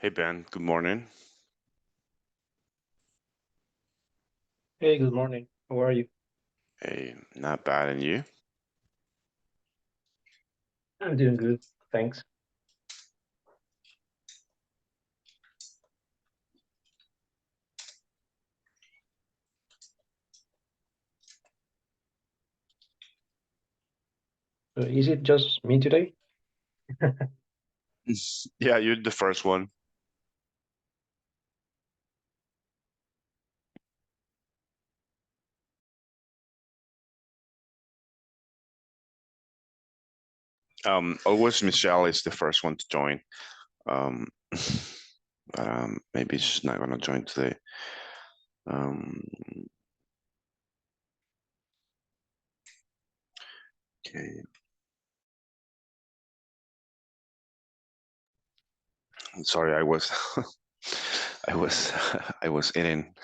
Hey Ben, good morning. Hey, good morning. How are you? Hey, not bad, and you? I'm doing good, thanks. Is it just me today? Yeah, you're the first one. Always Michelle is the first one to join. Um, but maybe she's not gonna join today. Um, okay. Sorry, I was, I was, I was eating.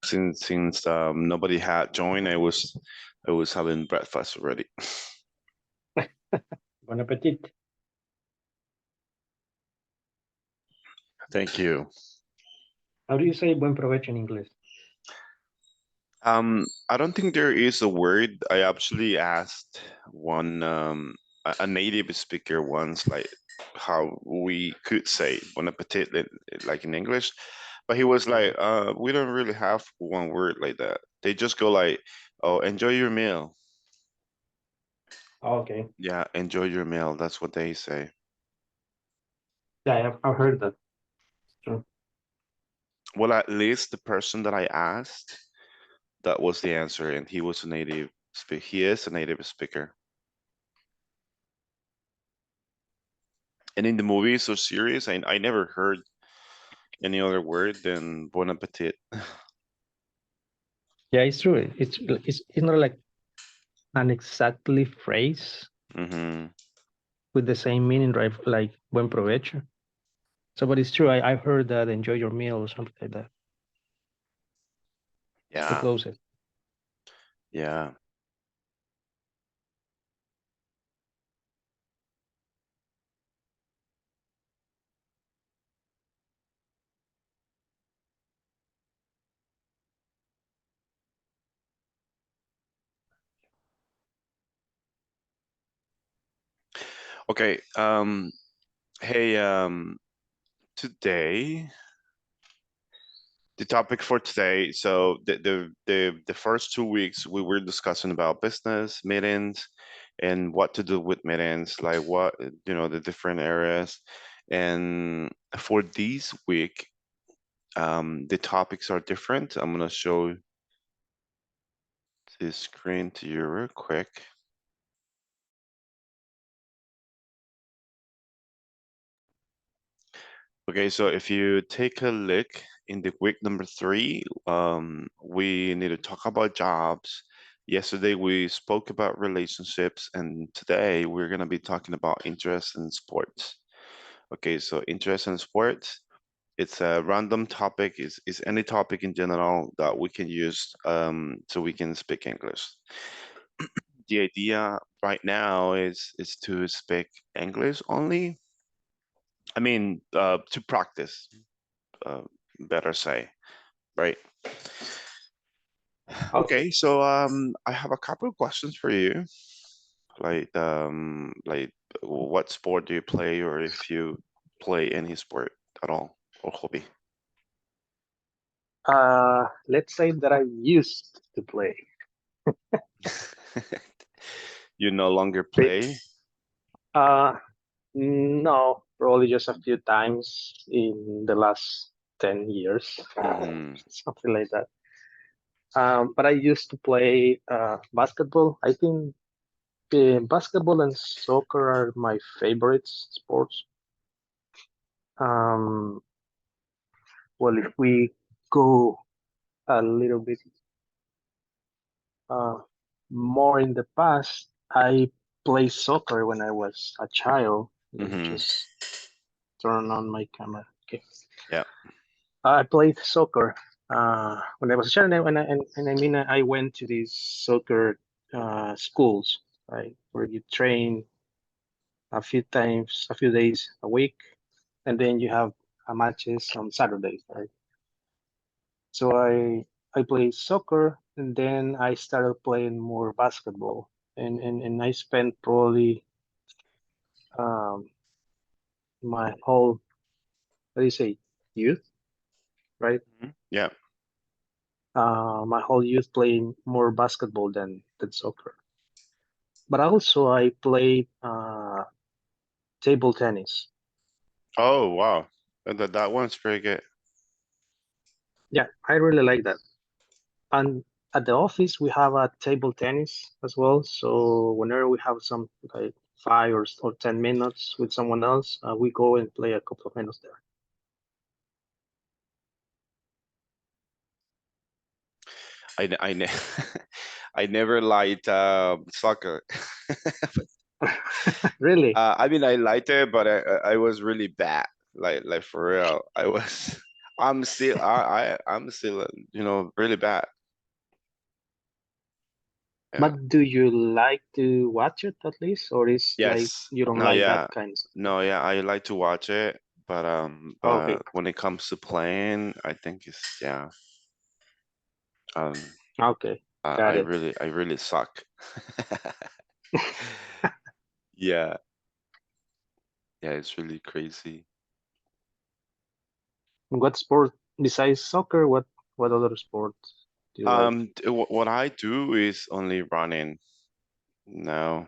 Since nobody had joined, I was having breakfast already. Bon appetit. Thank you. How do you say buen provecho in English? I don't think there is a word. I actually asked one a native speaker once, like how we could say bon appetit, like in English, but he was like, Mhm. we don't really have one word like that. They just go like, oh, enjoy your meal. Okay. Yeah, enjoy your meal. That's what they say. Yeah, I've heard that. True. Well, at least the person that I asked, that was the answer, and he was a native speaker. He is a native speaker. And in the movies or series, I never heard any other word than bon appetit. Yeah, it's true. It's not like an exactly phrase Hmm. with the same meaning, right? Like buen provecho. So, but it's true. I've heard that enjoy your meal or something like that. The Yeah, closest. yeah. Okay. Hey, today, the topic for today. So the first 2 weeks we were discussing about business meetings and what to do with meetings, like what the different areas. And for this week, the topics are different. I'm gonna show the screen to you real quick. Okay, so if you take a look in the week number 3, we need to talk about jobs. Yesterday we spoke about relationships, and today we're gonna be talking about interest in sports. Okay, so interest in sports, it's a random topic, is any topic in general that we can use so we can speak English. The idea right now is to speak English only. I mean, to practice, uh, better say, right? Okay. Okay, so I have a couple of questions for you. Like what sport do you play, or if you play any sport at all, or hobby? Let's say that I used to play. You no longer Ba- play? Uh, no, probably just a few times in the last 10 years, Hmm. something like that. But I used to play basketball. I think basketball and soccer are my favorite sports. Um, well, if we go a little bit uh, more in the past, I played soccer when I was a child. Let me Hmm. just turn on my camera. Okay. Yeah. I played soccer when I was a child, and I mean, I went to these soccer schools, right, where you train a few days a week, and then you have matches on Saturdays, right? So I play soccer, and then I started playing more basketball, and I spent probably um, my whole, what do you say, youth, right? Yeah. My whole youth playing more basketball than soccer. But also I played table tennis. Oh, wow. That one's pretty good. Yeah, I really like that. And at the office we have a table tennis as well. So whenever we have some like 5 or 10 minutes with someone else, we go and play a couple of minutes there. I ne I never liked soccer. Really? I mean, I liked it, but I was really bad. Like for real, I was. I'm still really bad. Yeah. But do you like to watch it at least, or is like Yes. you don't No. like that Yeah. kind of stuff? No. Yeah. I like to watch it, Okay, but when it comes to playing, I think it's yeah. Um. okay, got it. I really suck. Yeah. Yeah. It's really crazy. What sport besides soccer? What other sports do you like? What I do is only running. No.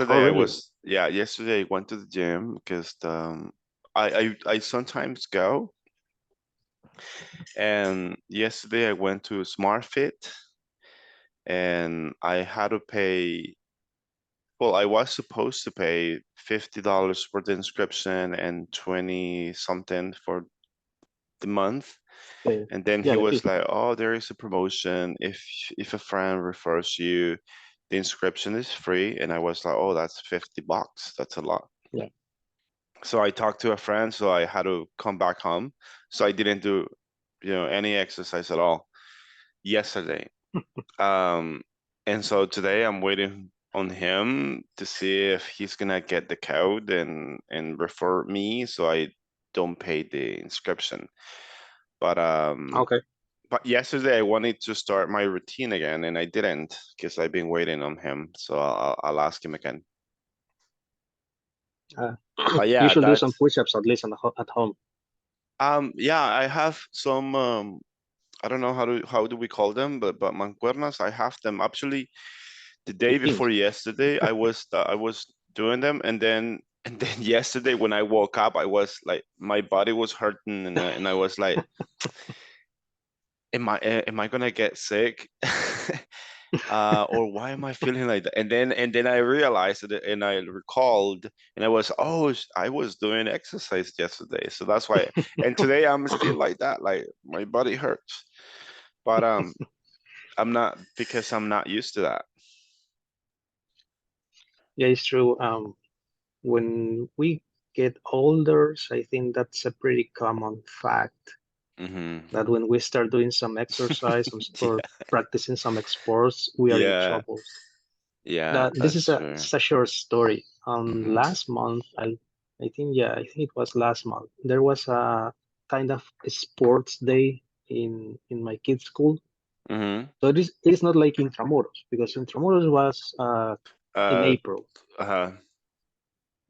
Oh, Yesterday I really? was yeah, yesterday I went to the gym because I sometimes go, and yesterday I went to Smart Fit and I had to pay, well, I was supposed to pay $50 for the inscription and 20 something for the month. The And then he yeah, the was 50. like, "Oh, there is a promotion. If a friend refers you, the inscription is free." And I was like, "Oh, that's $50. That's a lot." Yeah. So I talked to a friend, so I had to come back home. So I didn't do, any exercise at all yesterday. Um, and so today I'm waiting on him to see if he's gonna get the code and refer me so I don't pay the inscription. But Okay. yesterday I wanted to start my routine again and I didn't because I've been waiting on him. So I'll ask him again. Uh, But you yeah, should do some that's push-ups at least at home. yeah, I have some I don't know how do we call them, but mancuernas, I have them. Actually, the day before Routines. yesterday, I was doing them, and then yesterday when I woke up, I was like my body was hurting, and I was like, am I gonna get sick? Or why am I feeling like that? And then I realized it, and I recalled, and I was I was doing exercise yesterday, so that's why. And today I'm still like that, like my body hurts, but I'm not because I'm not used to that. Yeah, it's true. When we get older, I think that's a pretty common fact Hmm. that when we start doing some exercise or Yeah, practicing some sports, we are in yeah, trouble. yeah, That this that's is a true. it's a short story. Hmm. Last month, I think it was last month. There was a kind of a sports day in my kids' school. Hmm. So it is not like Intramuros because Intramuros was in Uh, April, uh,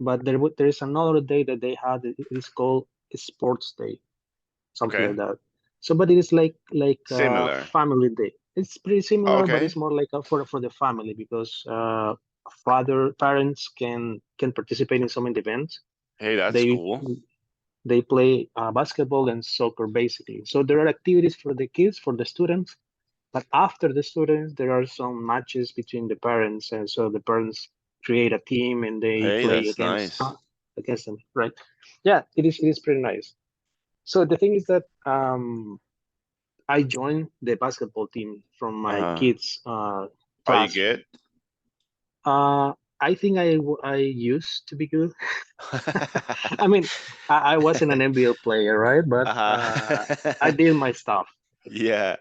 but there is another day that they had. It is called Sports Day, something okay, like that. So, but it is like a similar. family day. It's pretty similar, but Okay, it's more like for the family because parents can participate in some events. hey, that's They cool. they play basketball and soccer basically. So there are activities for the kids, for the students, but after the students, there are some matches between the parents, and so the parents create a team and they Hey, play that's nice. against them, right? Yeah, it is pretty nice. So the thing is that I joined the basketball team from my Uh, kids' are you class. good? Uh, I think I used to be good. I mean, I wasn't an NBA player, right? But I Uh-huh. did my stuff. Yeah.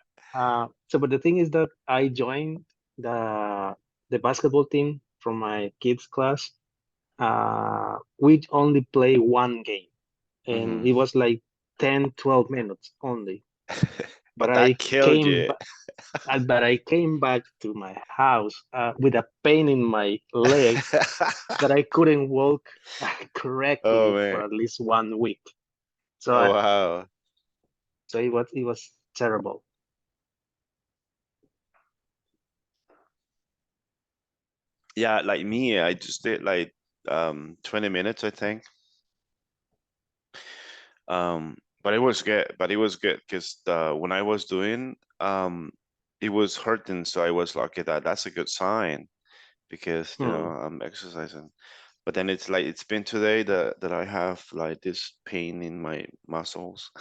So, but the thing is that I joined the basketball team from my kids' class, we only play one game, and Hmm. it was like 10, 12 minutes only. But But that killed you. but I came back to my house with a pain in my leg that I couldn't walk Oh correctly for man. at least 1 week. So Oh wow. it was terrible. Yeah, like me, I just did like 20 minutes, I think. But it was good. But it was good because when I was doing it was hurting, so I was lucky that that's a good sign because Hmm. I'm exercising. But then it's like it's been today that I have like this pain in my muscles.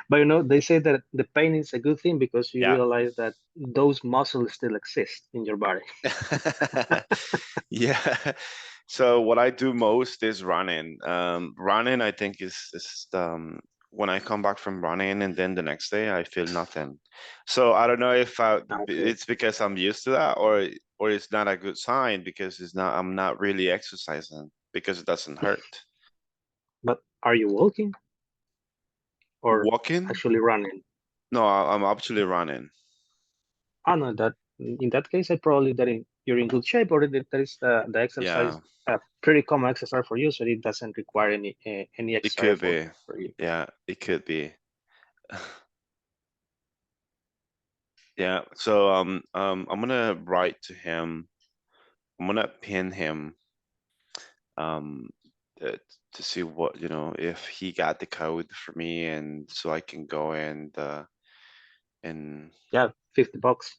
But they say that the pain is a good thing because you Yeah. realize that those muscles still exist in your body. Yeah. So what I do most is running. Running I think is when I come back from running and then the next day I feel nothing. So I don't know if Okay. it's because I'm used to that or it's not a good sign because it's not I'm not really exercising because it doesn't hurt. But are you walking or Walking? actually running? No, I'm actually running. I know that in that case, I probably you're in good shape, or that is the exercise, Yeah, a pretty common exercise for you, so it doesn't require any it extra could effort be. for you. Yeah, it could be. Yeah, so I'm gonna write to him. I'm gonna pin him um uh, to see what, if he got the code for me and so I can go and Yeah, $50.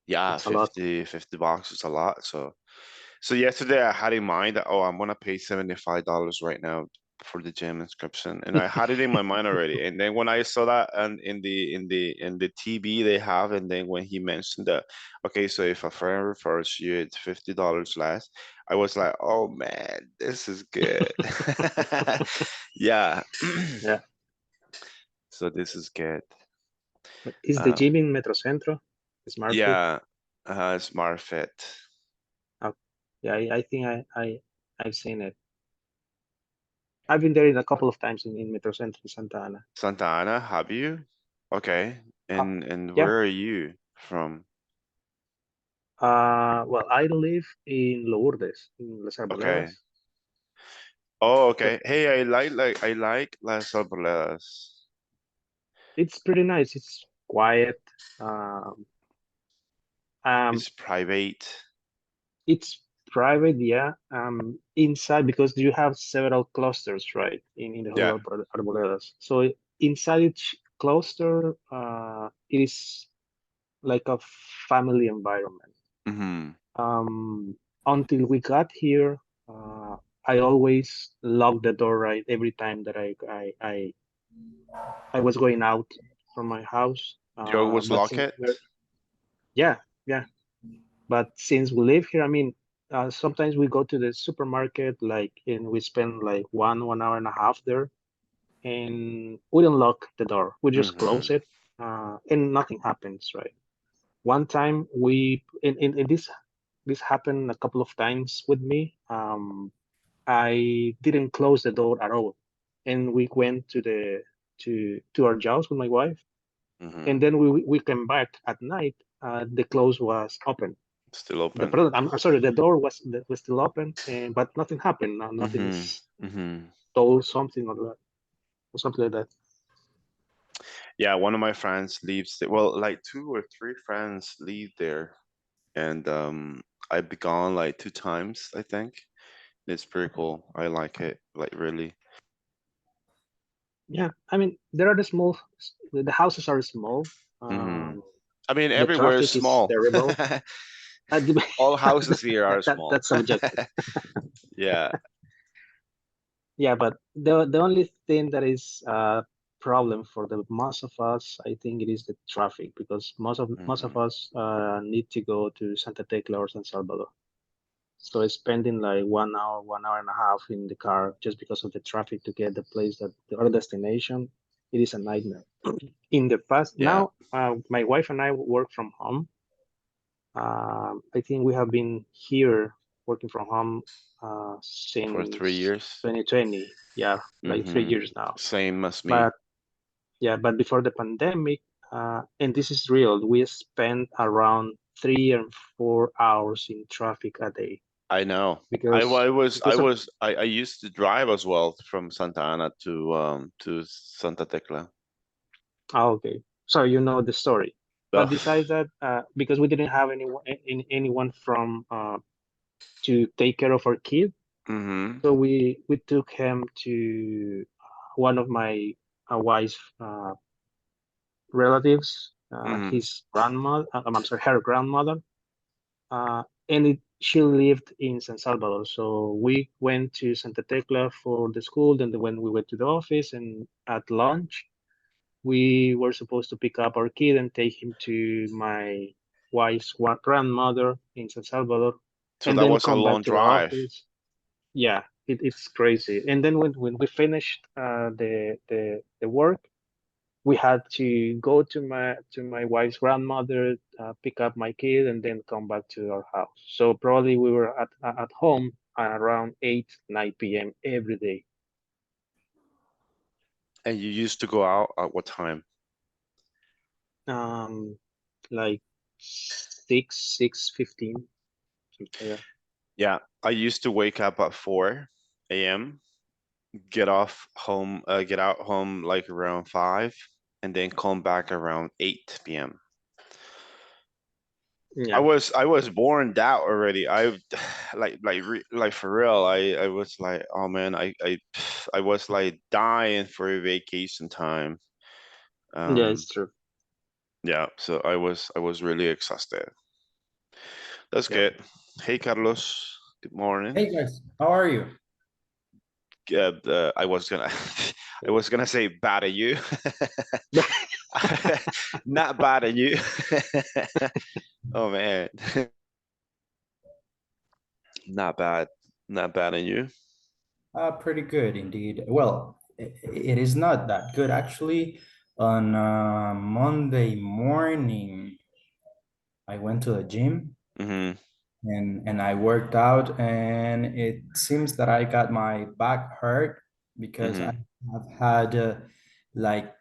yeah, It's a lot. 50 bucks is a lot. So yesterday I had in mind that I'm gonna pay $75 right now for the gym inscription, and I had it in my mind already. And then when I saw that and in the TV they have, and then when he mentioned that, okay, so if a friend refers you, it's $50 less. I was like, oh man, this is good. Yeah. Yeah. So this is good. Is the Um, gym in Metrocentro? Smart Fit? yeah, Smart Fit. Oh, yeah, I think I've seen it. I've been there in a couple of times in Metrocentro in Santa Ana. Santa Ana, have you? Okay. Uh, And yeah. where are you from? Well, I live in Lourdes, in Las Okay. Arboledas. Oh, So okay. Hey, I like Las Arboladas. it's pretty nice. It's quiet. Um, um, It's private. it's private, yeah. Inside because you have several clusters, right, in the whole Yeah. Arboledas. So inside each cluster, it is like a family environment. Mm-hmm. Until we got here, uh, I always lock the door right every time that I was going out from my house. You always But lock since it? yeah, yeah. But since we live here, I mean, sometimes we go to the supermarket, like, and we spend like 1 hour and a half there, and we don't lock the door. We just Mm-hmm. close it, and nothing happens, right? One time in this happened a couple of times with me. I didn't close the door at all, and we went to our house with my wife, Mm-hmm. and then we came back at night. The close was open. Still The open. product, I'm sorry, the door was still open, and but nothing happened. Nothing Mm-hmm. is Mm-hmm. stole something or something like that. Yeah, one of my friends leaves there. Well, like two or three friends leave there, and I've been gone like two times, I think. It's pretty cool. I like it, like really. Yeah, I mean there are the houses are small. Mm-hmm. Um, I mean, the everywhere is traffic is small. terrible. Uh, All houses here are small. that's subjective. Yeah. Yeah, but the only thing that is a problem for the most of us, I think it is the traffic because most of Hmm. us need to go to Santa Tecla or San Salvador. So spending like 1 hour, 1 hour and a half in the car just because of the traffic to get the place that the other destination, it is a nightmare. In the past, Yeah. now my wife and I work from home. I think we have been here. working from home For three since years. 2020. Yeah, like 3 years now. Same as me. But yeah, but before the pandemic, and this is real, we spent around 3 and 4 hours in traffic a day I know. because I because of was I used to drive as well from Santa Ana to Santa Tecla. okay. So you know the story. Oh. But besides that, because we didn't have anyone from to take care of our kid, Mm-hmm. so we took him to one of my wife's relatives, Mm-hmm. his grandmother. I'm sorry, her grandmother, she lived in San Salvador. So we went to Santa Tecla for the school. Then when we went to the office and at lunch, we were supposed to pick up our kid and take him to my wife's grandmother in San Salvador, So and that then was a come back long to the drive. office. Yeah, it's crazy. And then when we finished the work, we had to go to my wife's grandmother, pick up my kid, and then come back to our house. So probably we were at home at around 8 9 p.m. every day. And you used to go out at what time? Um, like 6 6:15, something like that. Yeah, I used to wake up at 4 a.m., get out home like around 5, and then come back around 8 p.m. Yeah, I was born out already. I like for real. I was like, oh man, I was like dying for a vacation time. yeah, Um, it's true. yeah, so I was really exhausted. That's Yeah. good. Hey Carlos, good morning. Hey guys, how are you? I was gonna I was gonna say bad at you. Not bad at you. Oh man. Not bad. Not bad at you. Pretty good indeed. Well, it is not that good actually. On Monday morning, I went to the gym Hmm. and I worked out, and it seems that I got my back hurt because I Hmm. have had like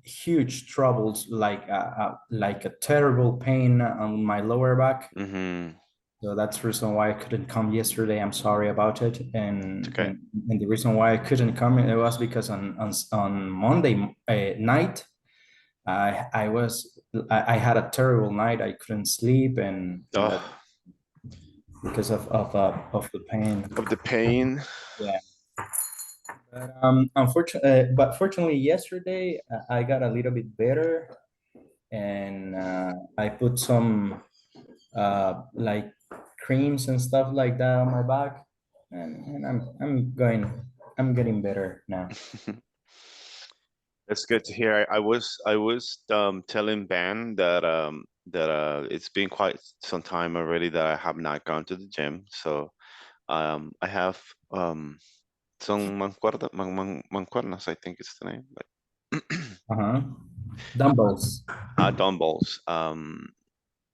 huge troubles, like a terrible pain on my lower back. Hmm. So that's the reason why I couldn't come yesterday. I'm sorry about it. It's And okay. and, and the reason why I couldn't come it was because on Monday night I had a terrible night. I couldn't sleep and Oh, that because of the pain. of the pain. Yeah. But unfortunately, but fortunately yesterday I got a little bit better, and I put some like creams and stuff like that on my back, and I'm getting better now. That's good to hear. I was telling Ben that it's been quite some time already that I have not gone to the gym. So I have some mancuernas, I think it's the name. Like Uh-huh. Dumbbells. dumbbells.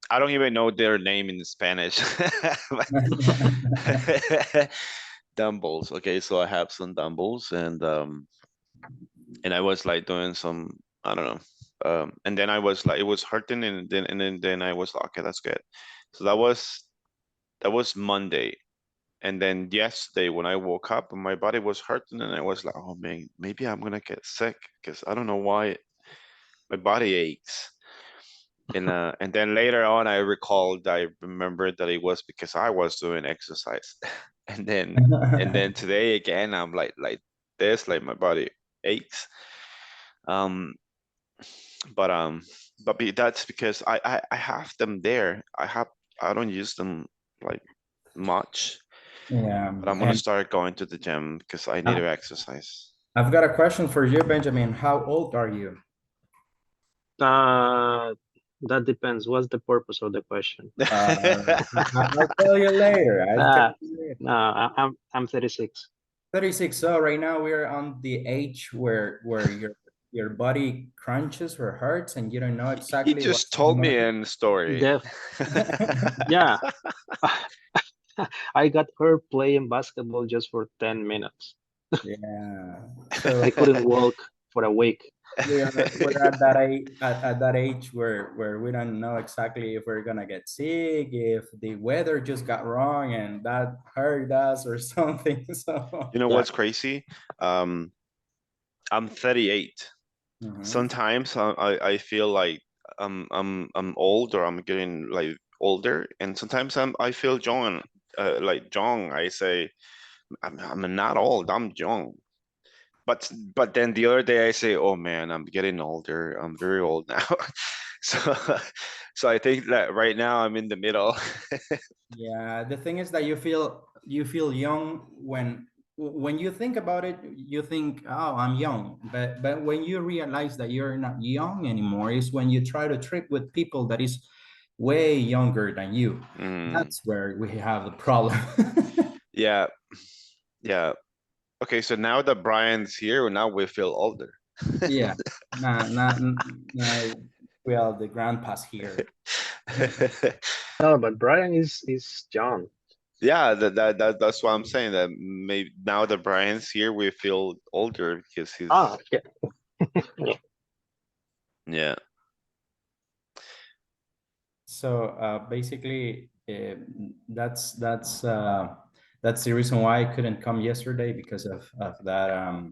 I don't even know their name in Spanish. But dumbbells. Okay, so I have some dumbbells and I was like doing some, I don't know. And then I was like, it was hurting, and then I was like, okay, that's good. So that was Monday, and then yesterday when I woke up and my body was hurting, and I was like, oh man, maybe I'm gonna get sick because I don't know why my body aches. And then later on, I remembered that it was because I was doing exercise, and then today again, I'm like this, like my body aches. Um, but that's because I have them there. I don't use them like much, Yeah, but I'm gonna and start going to the gym because I need I- to exercise. I've got a question for you, Benjamin. How old are you? Uh, that depends. What's the purpose of the question? I'll tell you later. I'll tell Uh, you later. no, I'm 36. 36. So right now we're on the age where your body crunches or hurts and you don't know He exactly just what's told going me in the story. Def, yeah. I got her playing basketball just for 10 minutes. Yeah. I So couldn't walk for a week. we're at that at that age where we don't know exactly if we're gonna get sick, if the weather just got wrong and that hurt us or something. So You know Yeah. what's crazy? Um, I'm 38. mhm. Sometimes I feel like I'm old or I'm getting like older, and sometimes I feel young, like young. I say I'm not old, I'm young. But then the other day I say, oh man, I'm getting older. I'm very old now. So so I think that right now I'm in the middle. Yeah, the thing is that you feel young when you think about it, you think, oh, I'm young. But when you realize that you're not young anymore, is when you try to trip with people that is way younger than you. Mm, That's where we have the problem. yeah, yeah. Okay, so now that Brian's here, now we feel older. Yeah, nah, well, the grandpa's here. No, but Brian is John. Yeah, that's why I'm saying that maybe now that Brian's here, we feel older because he's Ah, yeah. Yeah. yeah. So basically, that's the reason why I couldn't come yesterday because of that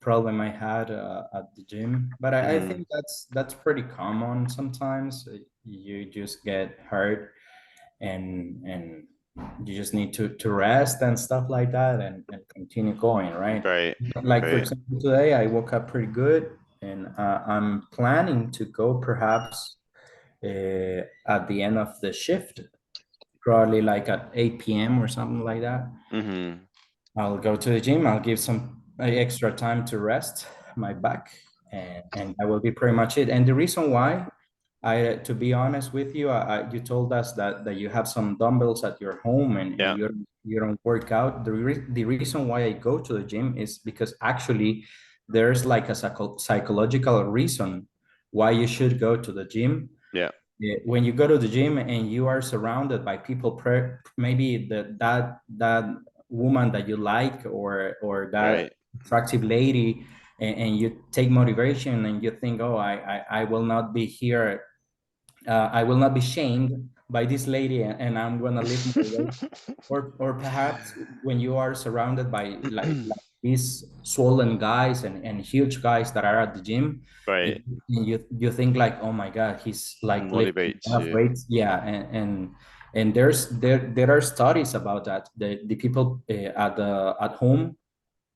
problem I had at the gym. But I Hmm. think that's pretty common sometimes. You just get hurt and you just need to rest and stuff like that and continue going, right? Right, Like for right. example, today I woke up pretty good and I'm planning to go perhaps at the end of the shift, probably like at 8 p.m. or something like that. Hmm. I'll go to the gym. I'll give some extra time to rest my back, and that will be pretty much it. And the reason why, to be honest with you, you told us that you have some dumbbells at your home and Yeah, you don't work out. The reason why I go to the gym is because actually there's like a psychological reason why you should go to the gym. yeah, Yeah, when you go to the gym and you are surrounded by people, maybe that woman that you like or that right. attractive lady, and you take motivation and you think, oh, I will not be here, I will not be shamed by this lady, and I'm gonna live my way. Or perhaps when you are surrounded by like these swollen guys and huge guys that are at the gym, Right. you think like, oh my God, he's like lifting Motivates enough you. weights. Yeah, and there are studies about that. The people at home,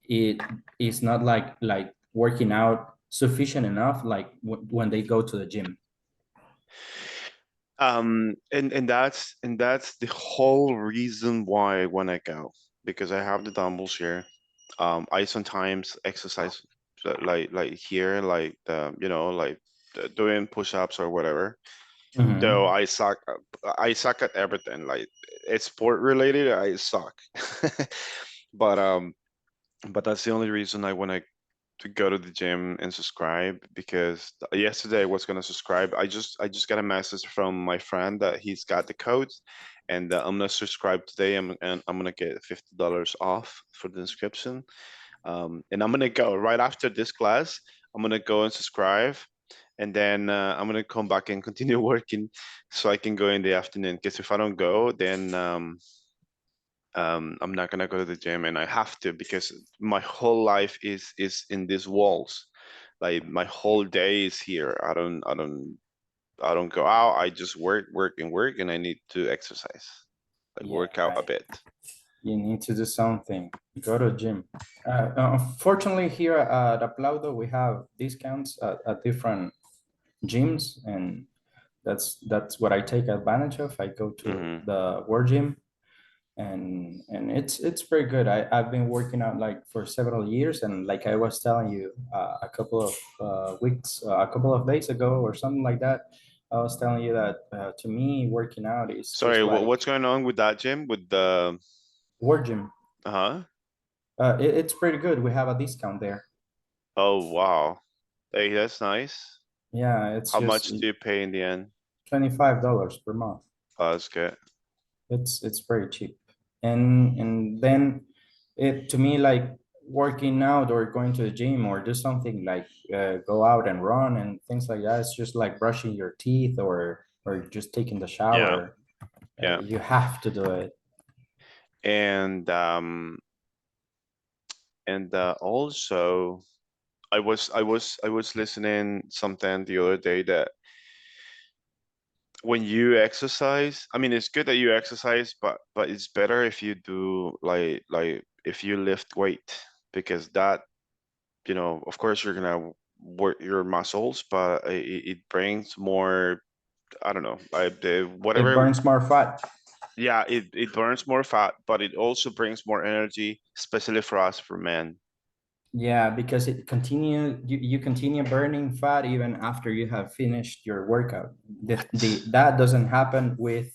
it is not like working out sufficient enough like when they go to the gym. And that's the whole reason why I want to go, because I have the dumbbells here. I sometimes exercise like here, like like doing push-ups or whatever. Though Mhm. I suck at everything. Like it's sport related, I suck. But that's the only reason I want to go to the gym and subscribe, because yesterday I was gonna subscribe. I just got a message from my friend that he's got the codes, and I'm gonna subscribe today. I'm gonna get $50 off for the inscription. And I'm gonna go right after this class. I'm gonna go and subscribe, and then I'm gonna come back and continue working, so I can go in the afternoon. Because if I don't go, then I'm not gonna go to the gym, and I have to, because my whole life is in these walls. Like my whole day is here. I don't go out. I just work, work, and work, and I need to exercise, like Yeah, work out a bit. you need to do something. Go to gym. Unfortunately, here at Aplaudo, we have discounts at different gyms, and that's what I take advantage of. I go to Hmm. the War Gym, and it's pretty good. I've been working out like for several years, and like I was telling you a couple of weeks, a couple of days ago, or something like that. I was telling you that to me, working out is Sorry, just like what's going on with that gym? With the War Gym. huh? It's pretty good. We have a discount there. Oh wow, hey, that's nice. Yeah, it's How just much do you pay in the end? $25 per month. Oh, that's good. It's pretty cheap. and then it to me like working out or going to the gym or do something like go out and run and things like that. It's just like brushing your teeth or just taking the Yeah, shower. yeah. You have to do it. And also I was listening something the other day that when you exercise, I mean, it's good that you exercise, but it's better if you do like if you lift weight because that, of course you're gonna work your muscles, but it brings more, I don't know, like the It whatever. burns more fat. Yeah, it burns more fat, but it also brings more energy, especially for us, for men. Yeah, because you continue burning fat even after you have finished your workout. What? That doesn't happen with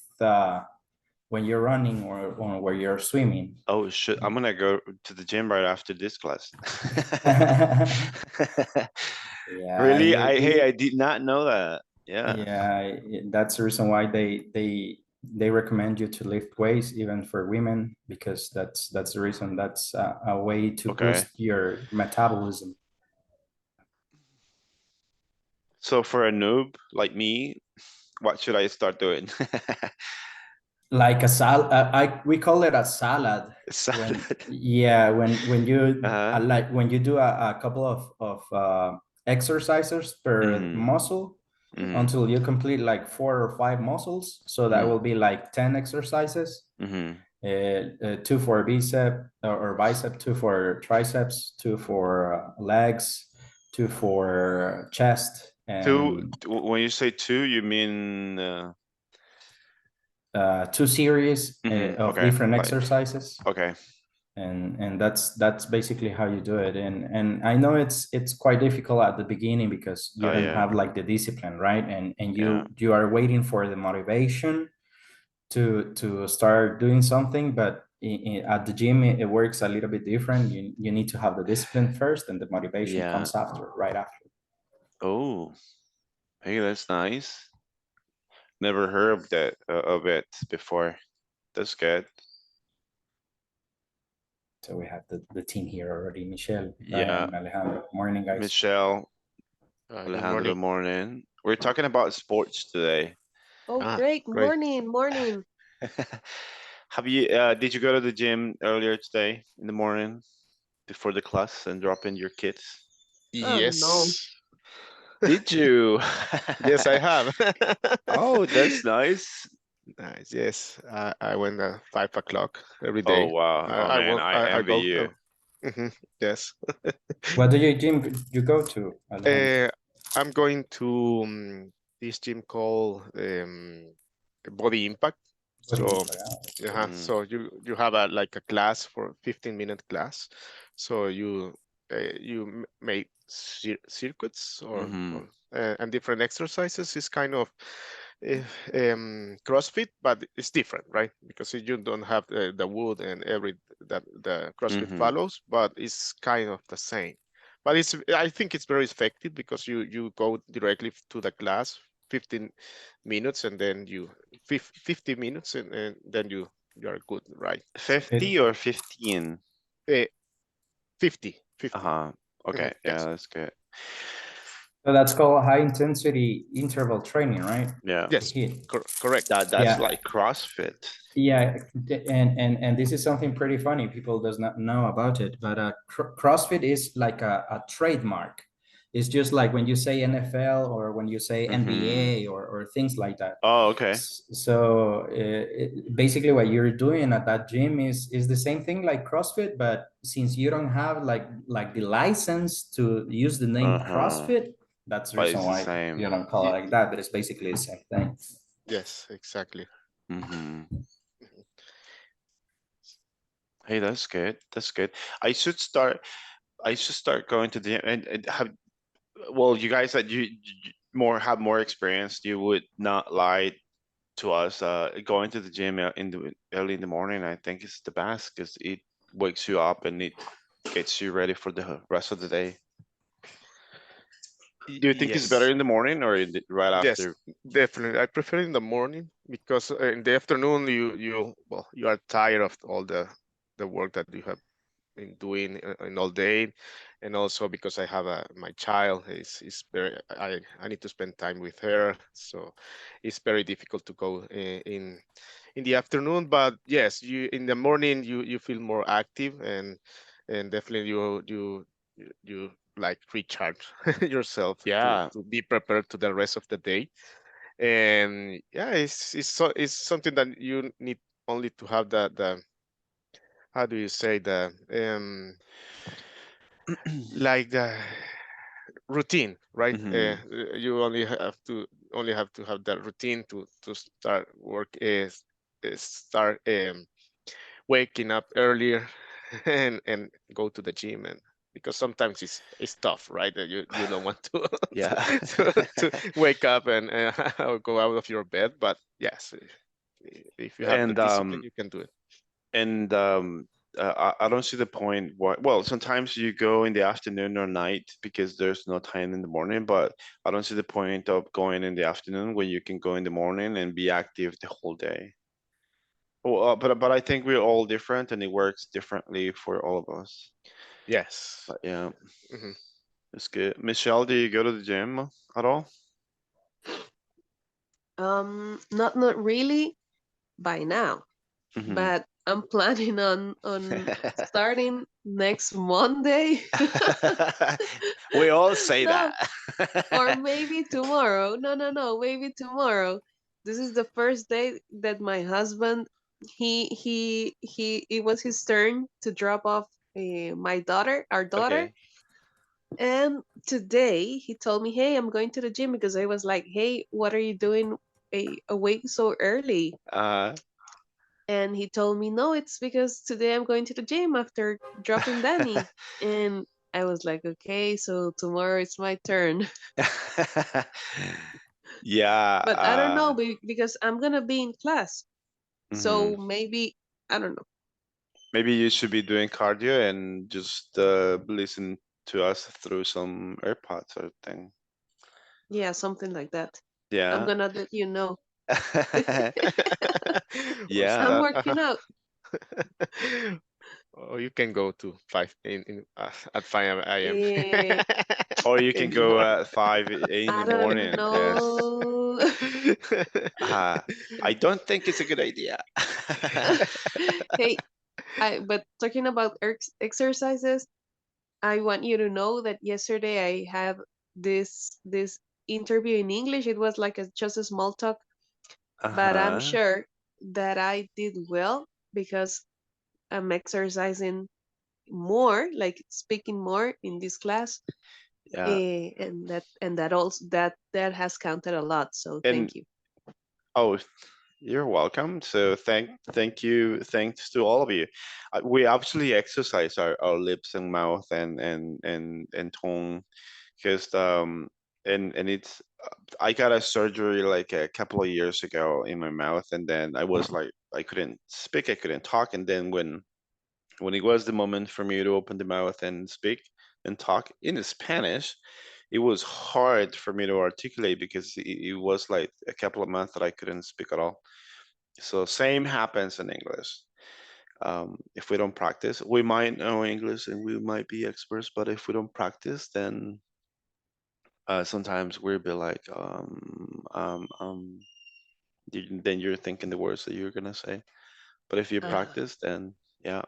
when you're running or where you're swimming. Oh shit, I'm gonna go to the gym right after this class. Yeah, Really? Hey, I did not know that. Yeah. yeah, that's the reason why they recommend you to lift weights even for women because that's the reason. That's a way to Okay. boost your metabolism. So for a noob like me, what should I start doing? Like a salad, I we call it a salad. When Salad. yeah, when you Uh-huh. like when you do a couple of exercises per Mm-hmm. muscle Mm-hmm. until you complete like 4 or 5 muscles, so that Mm-hmm. will be like 10 exercises. Mm-hmm. Two for bicep or bicep, two for triceps, two for legs, two for chest, Two, and when you say two, you mean 2 series of okay, different like exercises. okay. And that's basically how you do it. And I know it's quite difficult at the beginning because you Oh don't yeah. have like the discipline, right? And Yeah. you are waiting for the motivation to start doing something, but at the gym it works a little bit different. You need to have the discipline first and the motivation Yeah. comes after, right after. Oh, hey, that's nice. Never heard of it before. That's good. So we have the team here already: Michelle, Yeah. Brian, Alejandro. Morning, guys. Michelle, Good Alejandro, morning. morning. We're talking about sports today. Oh, Ah, great. great. Morning. Did you go to the gym earlier today in the morning before the class and drop in your kids? Oh, no. Yes. Did you? Yes, I have. Oh, that's nice. Nice. Yes, I went at 5 o'clock every Oh day. wow. Oh I man, work. I I envy go. you. Yes. What do you gym you go to, Alejandro? Uh, I'm going to this gym called Body Impact. What do you So, okay. yeah. Mm, So you have a like a class for 15-minute class. So you make circuits mm-hmm. or and different exercises. Is kind of eh, CrossFit, but it's different, right? Because you don't have the wood and every that the CrossFit Mm-hmm. follows, but it's kind of the same. But I think it's very effective because you go directly to the class, 15 minutes, and then 50 minutes, and then you are good, right? So 50 or 15? uh, 50, 50. Uh-huh. Okay, yeah, Yes, that's good. So that's called high intensity interval training, right? Yeah. The yes, HIIT. correct. That's Yeah, like CrossFit. yeah, and this is something pretty funny. People does not know about it, but CrossFit is like a trademark. It's just like when you say NFL or when you say Mm-hmm. NBA or things like that. Oh, okay. So basically, what you're doing at that gym is the same thing like CrossFit, but since you don't have like the license to use the name Uh-huh. CrossFit, that's the But reason it's the why you same. don't call it like that. But it's basically the same thing. Yes, exactly. Mm-hmm. Hey, that's good. That's good. I should start I should start going to the and have well, you guys that you more have more experience, you would not lie to us. Going to the gym in the early in the morning, I think is the best because it wakes you up and it gets you ready for the rest of the day. Do you think it's better Yes. in the morning or right Yes, after? definitely. I prefer in the morning because in the afternoon you are tired of all the work that you have been doing in all day, and also because I have my child is very I need to spend time with her, so it's very difficult to go in the afternoon. But yes, you in the morning you feel more active, and definitely you like recharge yourself Yeah, to be prepared to the rest of the day. And yeah, it's something that you need only to have the how do you say like the routine, right? hmm You only have to have that routine to start work is start waking up earlier and go to the gym. And because sometimes it's tough, right? That you don't want to yeah. to wake up and or go out of your bed, but yes, if you have the and discipline, you can do it. and I don't see the point. Well, sometimes you go in the afternoon or night because there's no time in the morning, but I don't see the point of going in the afternoon when you can go in the morning and be active the whole day. Well, but I think we're all different and it works differently for all of us. Yes. But yeah, Hmm. it's good. Michelle, do you go to the gym at all? Not really by now, Hmm but I'm planning on starting next Monday. We all say No, that. or maybe tomorrow. No, no, no, maybe tomorrow. This is the first day that my husband it was his turn to drop off my daughter, our daughter. Okay. And today he told me, "Hey, I'm going to the gym," because I was like, "Hey, what are you doing awake so early?" Uh, And he told me, "No, it's because today I'm going to the gym after dropping Danny." And I was like, "Okay, so tomorrow it's my turn." yeah. But I don't know because I'm gonna be in class, Mhm. so maybe I don't know. Maybe you should be doing cardio and just listen to us through some AirPods or thing. Yeah, something like that. I'm Yeah. gonna let you know. Or Yeah. I'm start. working out. Or you can go to five in at 5 a.m. Eh, Or you can in the go morning. at 5 in the I don't morning. Yes. know. Uh, I don't think it's a good idea. Hey, but talking about exercises, I want you to know that yesterday I had this interview in English. It was like just a small talk, but I'm Uh-huh. sure that I did well because I'm exercising more, like speaking more in this class, Yeah. and that also that has counted a lot. So And thank you. oh, you're welcome. So thank you, thanks to all of you. We actually exercise our lips and mouth and tongue because and it's I got a surgery like a couple of years ago in my mouth, and then I was like I couldn't speak, I couldn't talk, and then when it was the moment for me to open the mouth and speak and talk in Spanish, it was hard for me to articulate because it was like a couple of months that I couldn't speak at all. So same happens in English. If we don't practice, we might know English and we might be experts, but if we don't practice, then sometimes we'll be like, then you're thinking the words that you're gonna say. But if you Uh, practice, then yeah,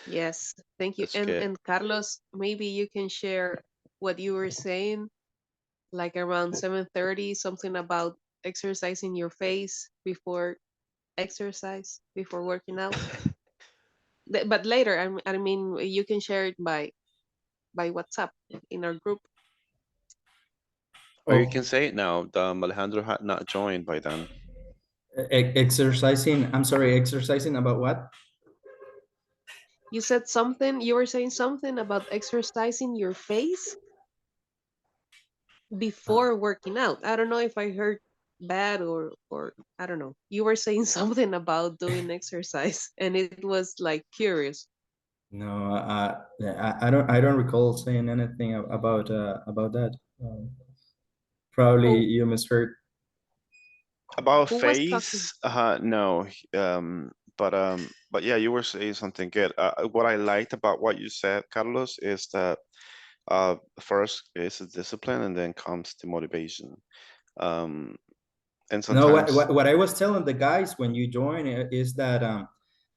yes, thank you. that's good. And Carlos, maybe you can share what you were saying, like around 7:30, something about exercising your face before exercise, before working out. But later, I mean, you can share it by WhatsApp in our group. Or you Oh, can say it now. Alejandro had not joined by then. exercising. I'm sorry, exercising about what? You said something. You were saying something about exercising your face Uh, before working out. I don't know if I heard bad or I don't know. You were saying something about doing exercise, and it was like curious. no, I don't recall saying anything about that. Um, Probably Who you misheard. About who was talking? face, no. But yeah, you were saying something good. What I liked about what you said, Carlos, is that first is the discipline, and then comes the motivation. Um, and No, sometimes, what I was telling the guys when you join is that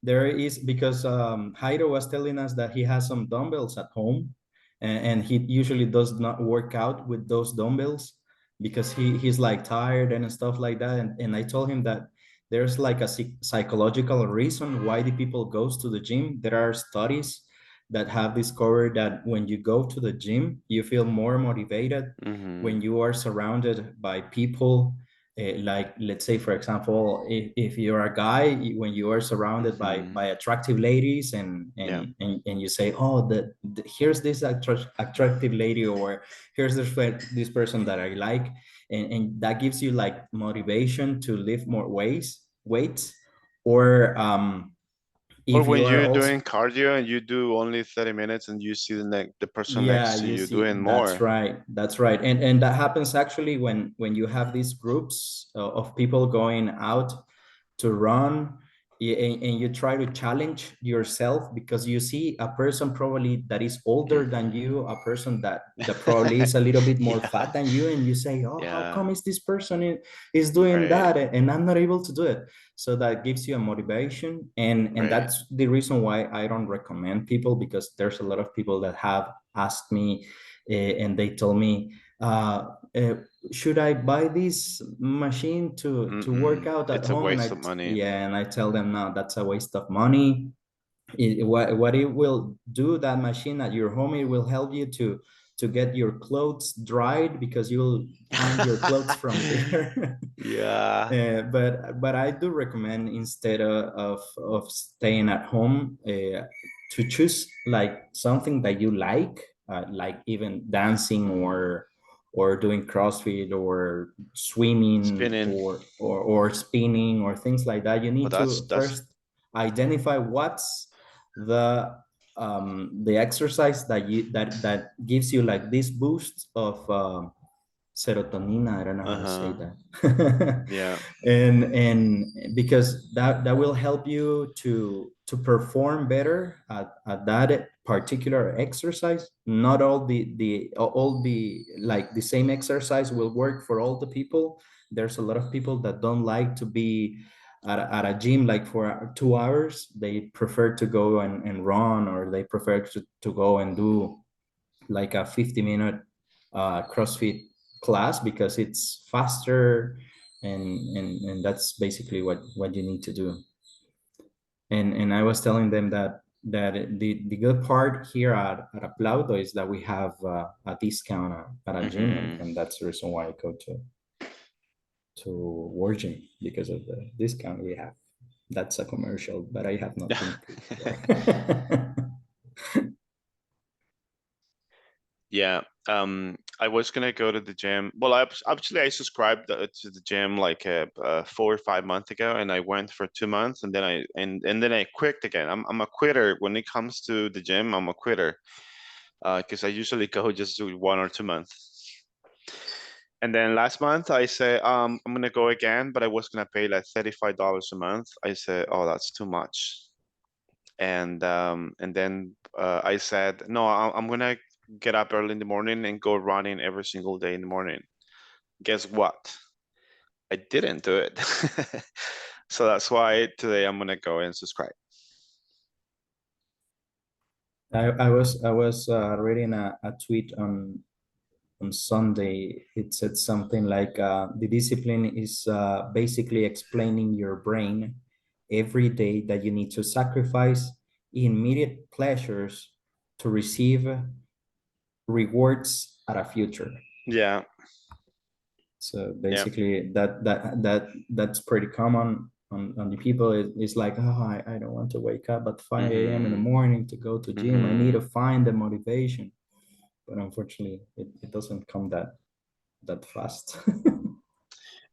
there is, because Jairo was telling us that he has some dumbbells at home, and he usually does not work out with those dumbbells because he's like tired and stuff like that. And I told him that there's like a psychological reason why the people goes to the gym. There are studies that have discovered that when you go to the gym, you feel more motivated mm-hmm, when you are surrounded by people, like, let's say, for example, if you're a guy, when you are surrounded mm-hmm, by attractive ladies, and yeah, and you say, oh, here's this attractive lady, or here's this person that I like, and that gives you like motivation to lift more weights, or or if when you are you're also. doing cardio and you do only 30 minutes and you see the person Yeah, next to you you see, doing that's more. right. That's right. And that happens actually when you have these groups of people going out to run, and you try to challenge yourself because you see a person probably that is older than Hmm. you, a person that probably is a little bit more Yeah, fat than you, and you say, oh, how yeah, come is this person is doing right, that, and I'm not able to do it? So that gives you a motivation, and right. that's the reason why I don't recommend people, because there's a lot of people that have asked me, and they told me, uh, should I buy this machine to work Mm-mm. out at It's a home? And waste of money. yeah, and I tell them, no, that's a waste of money. What it will do, that machine at your home, it will help you to get your clothes dried, because you'll hang your clothes from there. Yeah. But I do recommend, instead of staying at home, to choose like something that you like even dancing, Hmm. or doing CrossFit, or swimming, Spinning. or spinning, or things like that. You Well, need to that's first identify what's the exercise that gives you like this boost of serotonin. I don't know how to say uh-huh. that. Yeah. And because that will help you to perform better at that particular exercise. Not all the like the same exercise will work for all the people. There's a lot of people that don't like to be at a gym like for 2 hours. They prefer to go and run, or they prefer to go and do like a 50-minute CrossFit class, because it's faster, and that's basically what you need to do. And I was telling them that the good part here at Aplaudo is that we have a discount at a gym, and, Hmm. and that's the reason why I go to War Gym, because of the discount we have. That's a commercial, but I have not been paid for. Yeah. I was gonna go to the gym. Well, actually I subscribed to the gym like 4 or 5 months ago, and I went for 2 months, and then I quit again. I'm a quitter when it comes to the gym. I'm a quitter because I usually go just do 1 or 2 months. And then last month I said, I'm gonna go again, but I was gonna pay like $35 a month. I said, oh, that's too much. And then I said, no, I'm gonna get up early in the morning and go running every single day in the morning. Guess what? I didn't do it. So that's why today I'm gonna go and subscribe. I was reading a tweet on Sunday. It said something like, the discipline is basically explaining your brain every day that you need to sacrifice immediate pleasures to receive rewards at a future. Yeah, So yeah. basically, that's pretty common on the people. It's like, oh, I don't want to wake up at 5 a.m. in the Mm-hmm. morning to go to gym. I need Mm-hmm. to find the motivation, but unfortunately, it doesn't come that fast.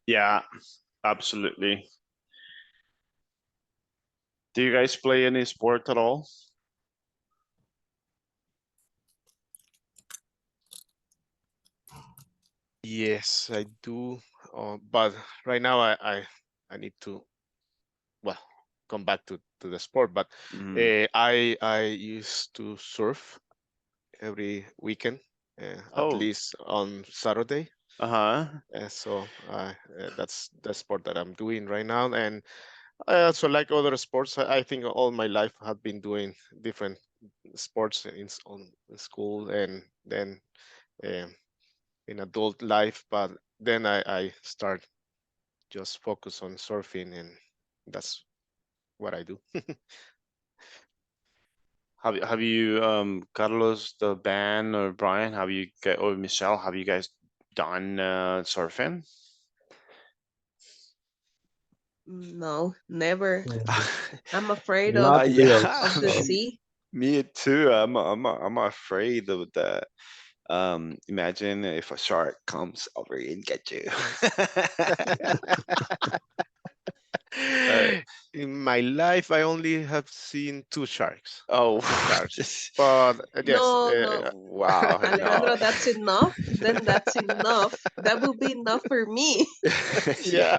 Yeah, absolutely. Do you guys play any sport at all? Yes, I do. But right now I need to, well, come back to the sport. But Mm. I used to surf every weekend, at Oh, least on Saturday. uh-huh. So that's the sport that I'm doing right now. And so like other sports, I think all my life have been doing different sports on school and then um, in adult life. But then I start just focus on surfing, and that's what I do. Have you Carlos, the band, or Brian, have you or Michelle, have you guys done surfing? No, never. Mm, I'm afraid not built. Yeah, of the So sea. me too. I'm afraid of that. Imagine if a shark comes over and get you. uh, in my life, I only have seen two sharks. Oh, Two sharks. this, But yes, No, no. wow, no. Alejandro, that's enough. Then that's enough. That will be enough for me. Yeah, yeah.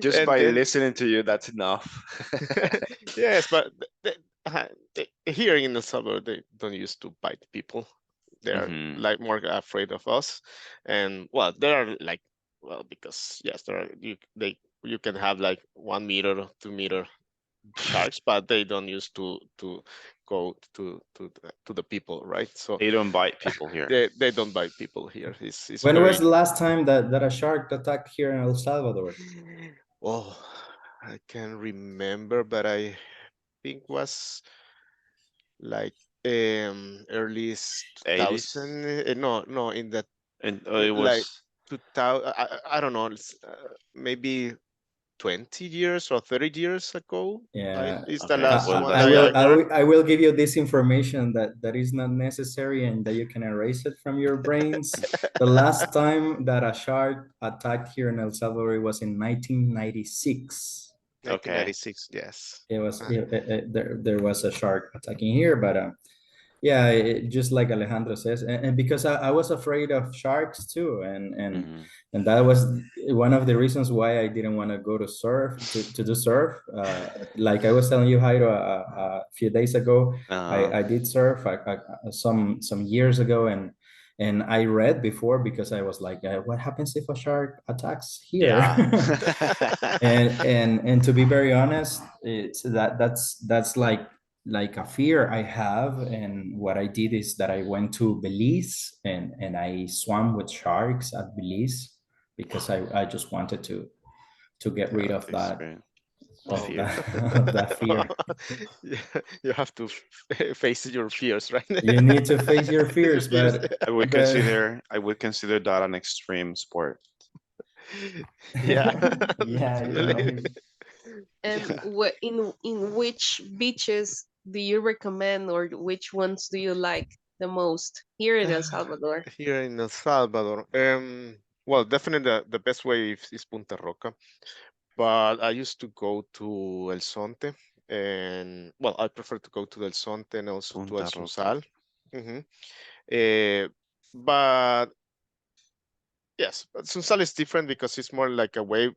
just And by then listening to you, that's enough. yes, but here in El Salvador, they don't used to bite people. They are Hmm. like more afraid of us, and well, they are like, well, because yes, there are you can have like 1 meter, 2 meter sharks, but they don't used to go to the people, right? So They don't bite people here. they don't bite people here. It's When was very the last time that a shark attacked here in El Salvador? oh, I can't remember, but I think was like early 80s, 2000, no, in the and it like was 2000, I don't know, maybe 20 years or 30 years ago. I Yeah, is the okay. last Well, one I that's will like I will I will give you this information that is not necessary and that you can erase it from your brains. The last time that a shark attacked here in El Salvador was in 1996. okay. 1996. Yes. It was Uh, there was a shark attacking here, but yeah, just like Alejandro says, and because I was afraid of sharks too, Hmm. and that was one of the reasons why I didn't want to go to to do surf. Like I was telling you, Jairo, a few days ago, Uh, I did surf some years ago, and I read before because I was like, what happens if a shark attacks here? yeah. And to be very honest, it's that's like a fear I have. And what I did is that I went to Belize and I swam with sharks at Belize because I just wanted to get rid Yeah, of the experience, the oh, fear. of that fear. yeah, you have to face your fears, right? You need to face your Face your fears, fears. but I would consider that an extreme sport. Yeah, yeah, you know. definitely. And Yeah. in which beaches do you recommend, or which ones do you like the most here in El Salvador? Here in El Salvador, well, definitely the best way is Punta Roca, but I used to go to El Sonte, and well, I prefer to go to El Sonte and also to El Punta Roca. Sunsal. Hmm but yes, but Sunsal is different because it's more like a way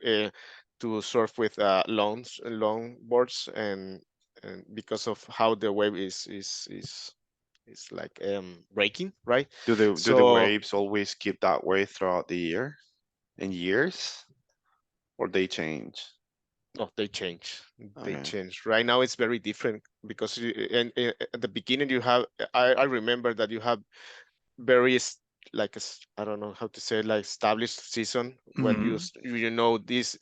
to surf with long boards, and because of how the wave is like breaking, right? Do the So waves always keep that way throughout the year and years, or they change? no, they change. They Okay. change. Right now, it's very different because and at the beginning you have. I remember that you have very I don't know how to say, like established season when Hmm. you know this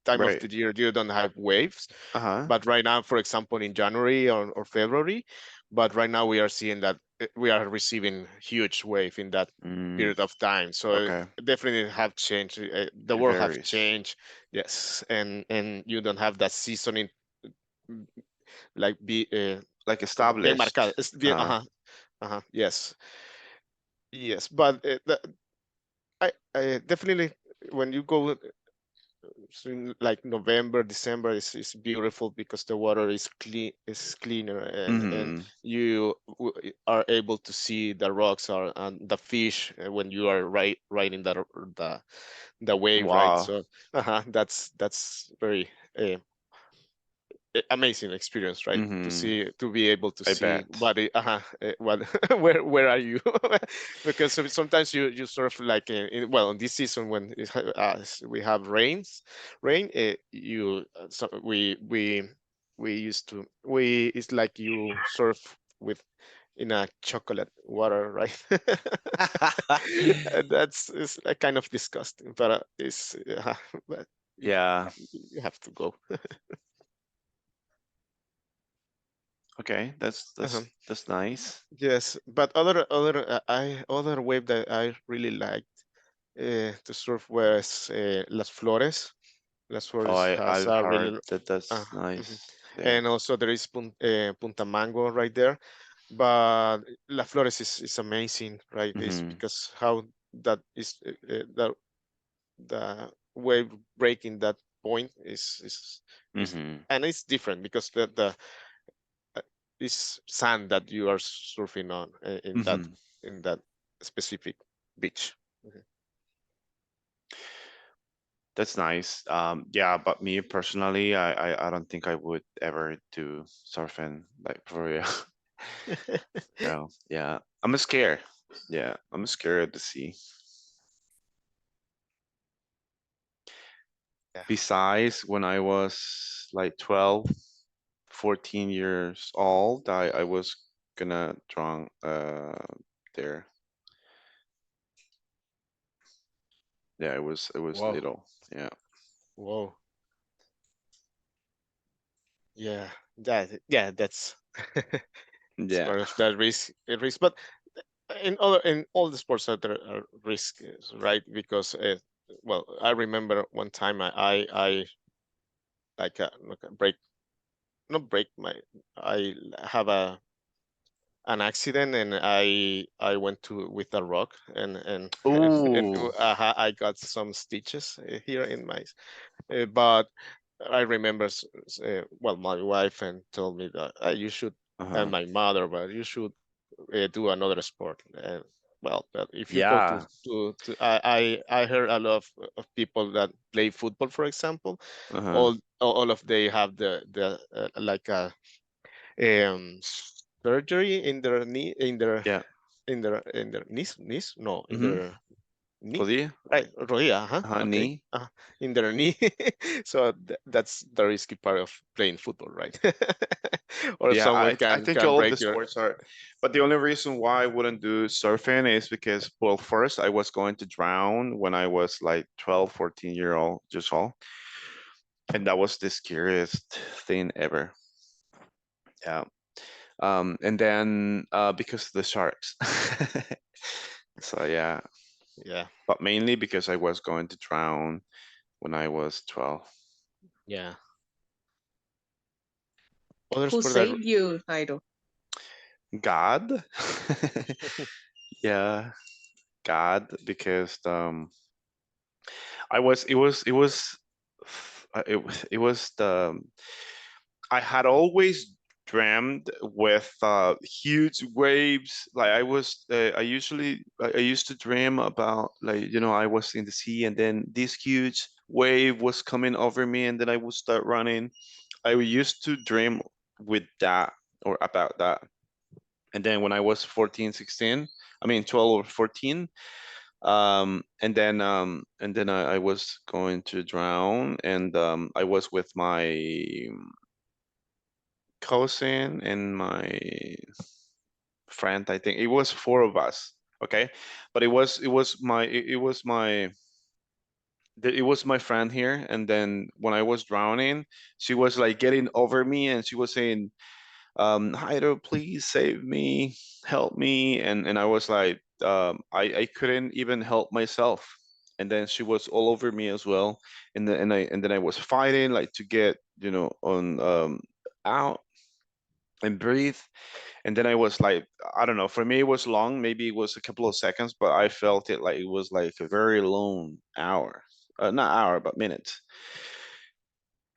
time of Right. the year you don't have waves. Uh-huh. But right now, for example, in January or February, but right now we are seeing that we are receiving huge wave in that Mm, period of time. So okay. definitely have changed. The It world have varies. changed. Yes, and you don't have that seasoning like Like bien established. marcada. Es bien, Uh-huh. yes, yes. But I definitely when you go so like November, December is beautiful because the water is cleaner, and Hmm. you are able to see the rocks are and the fish when you are riding the wave, right? Wow. So that's very amazing experience, right? To Hmm. see, to be able to I see bet. what where are you? Because sometimes you sort of like well, in this season when we have rain, you so we used to we it's like you surf with in a chocolate water, right? And that's is kind of disgusting, but it's but Yeah. you have to go. Okay. Uh-huh. That's nice. Yes, but other wave that I really liked to surf was Las Flores. Las Oh, Flores has I've a heard really that uh, that's mhm. nice there. And also there is Punta Mango right there. But Las Flores is amazing, right? It's Hmm. because how that is the wave breaking that point is Hmm. and it's different because the uh, is sand that you are surfing on Hmm. in that specific beach. Mhm. That's nice. Yeah, but me personally, I don't think I would ever do surfing like for real. Real. Yeah, I'm scared. Yeah, I'm scared of the sea. Yeah. Besides, when I was like 12, 14 years old, I was gonna drown there. Yeah, it was Wow. little. Yeah. Whoa. Yeah. Yeah. That's it's Yeah. part of that risk. But in all the sports that there are risks, right? Because well, I remember one time I like a break not break my I have an accident and I went to with a rock and and Ooh. I got some stitches here in my but I remember well my wife and told me that you should and Uh-huh. my mother but you should do another sport and well but if you go Yeah. to I heard a lot of people that play football for example Uh-huh. all of they have the like a um surgery in their knee Yeah. in their knees no in Mm-hmm. their knee Rodilla? right rodilla okay Knee? in their knee so that's the risky part of playing football right or Yeah, someone I think can all of break the your sports are, but the only reason why I wouldn't do surfing is because, well, first I was going to drown when I was like 12, 14 old, just all, and that was the scariest thing ever. Yeah. And then because of the sharks. So yeah, yeah but mainly because I was going to drown when I was 12. yeah other Who sport that saved you, Jairo? God? Yeah, God, because it was the I had always dreamed with huge waves. Like I used to dream about, like, I was in the sea and then this huge wave was coming over me and then I would start running. I used to dream with that or about that. And then when I was 14, 16, I mean 12 or 14, and then I was going to drown, and I was with my cousin and my friend. I think it was four of us. Okay, but it was my friend here, and then when I was drowning, she was like getting over me, and she was saying, Heido, please save me, help me. And I was like, I couldn't even help myself. And then she was all over me as well. And then I was fighting like to get, on out and breathe. And then I was like, I don't know, for me it was long, maybe it was a couple of seconds, but I felt it like it was like a very long hour. not hour, but minutes.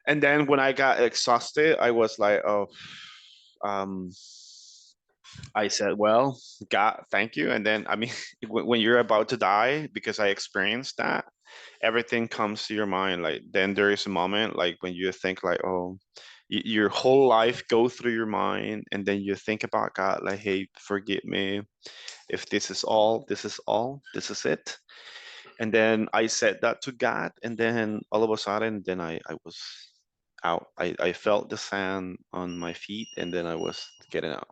And then when I got exhausted, I was like, oh, um, I said, well, God, thank you. And then, I mean, when you're about to die, because I experienced that, everything comes to your mind. Like, then there is a moment, like, when you think, like, oh, your whole life go through your mind, and then you think about God, like, hey, forgive me. If this is all, this is all, this is it. And then I said that to God, and then all of a sudden, then I was out. I felt the sand on my feet, and then I was getting out.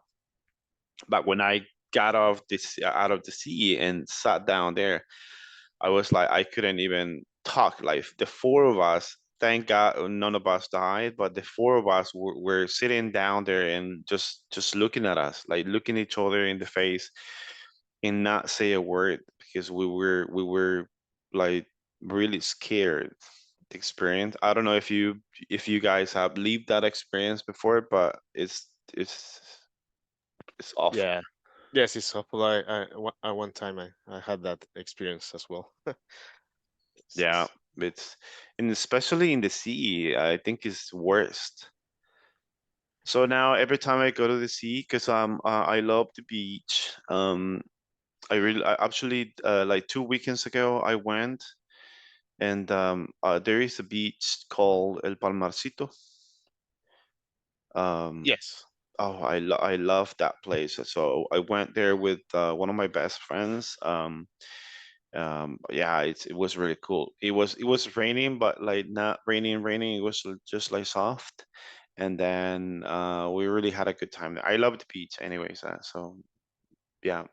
But when I got off this out of the sea and sat down there, I was like, I couldn't even talk. Like the four of us, thank God, none of us died, but the four of us were sitting down there and just looking at us, like looking each other in the face and not say a word because we were like really scared. The experience. I don't know if you guys have lived that experience before, but it's awful. Yeah. Yes, it's awful. At one time I had that experience as well. Yeah, It's- it's and especially in the sea, I think it's worst. So now every time I go to the sea, because I love the beach. I actually like 2 weekends ago I went and there is a beach called El Palmarcito. Um, yes. oh, I love that place. So I went there with one of my best friends. Yeah, it was really cool. It was raining, but like not raining. It was just like soft, and then we really had a good time there. I love the beach, anyways. So yeah,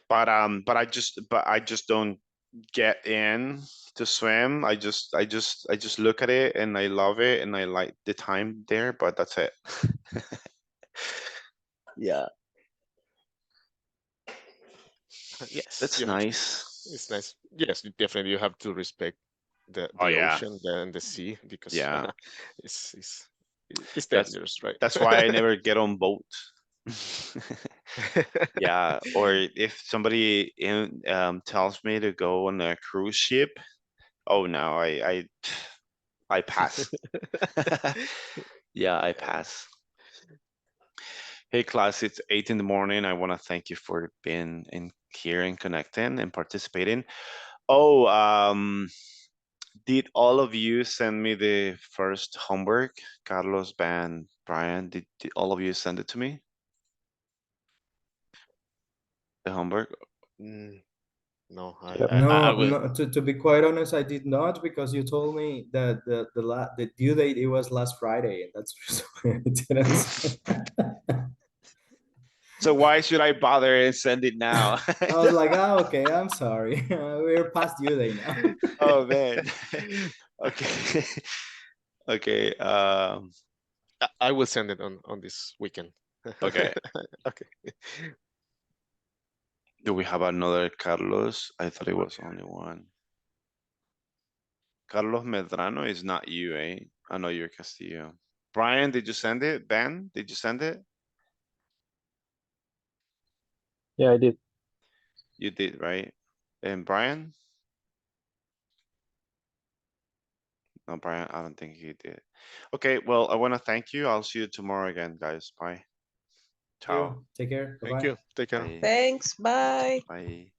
but I just don't get in to swim. I just look at it and I love it and I like the time there, but that's it. Yeah, Yes, that's you have. nice. It's nice. Yes, definitely you have to respect Oh the yeah, ocean and the sea because yeah. it's it's it's That's dangerous, right? that's why I never get on boats. Yeah, or if somebody tells me to go on a cruise ship, oh no, I pass. Yeah, I pass. Hey class, it's 8 in the morning. I want to thank you for being in here and connecting and participating. Oh, did all of you send me the first homework? Carlos, Van, Brian, did all of you send it to me? The homework? Mm, no, Yep. I No, will. no. To be quite honest, I did not because you told me that the due date it was last Friday, and that's the reason why I didn't send. So why should I bother and send it now? I was like, ah, okay, I'm sorry. We're past due date now. Oh man. Okay. Okay. I will send it on this weekend. Okay. Okay. Do we have another Carlos? I thought it was only one. Carlos Medrano is not you, eh? I know you're Castillo. Brian, did you send it? Ben, did you send it? Yeah, I did. You did, right? And Brian? No, Brian, I don't think he did. Okay, well, I want to thank you. I'll see you tomorrow again, guys. Bye. Ciao. You take care. Bye Thank bye. you. Take care. Bye. Thanks. Bye. Bye.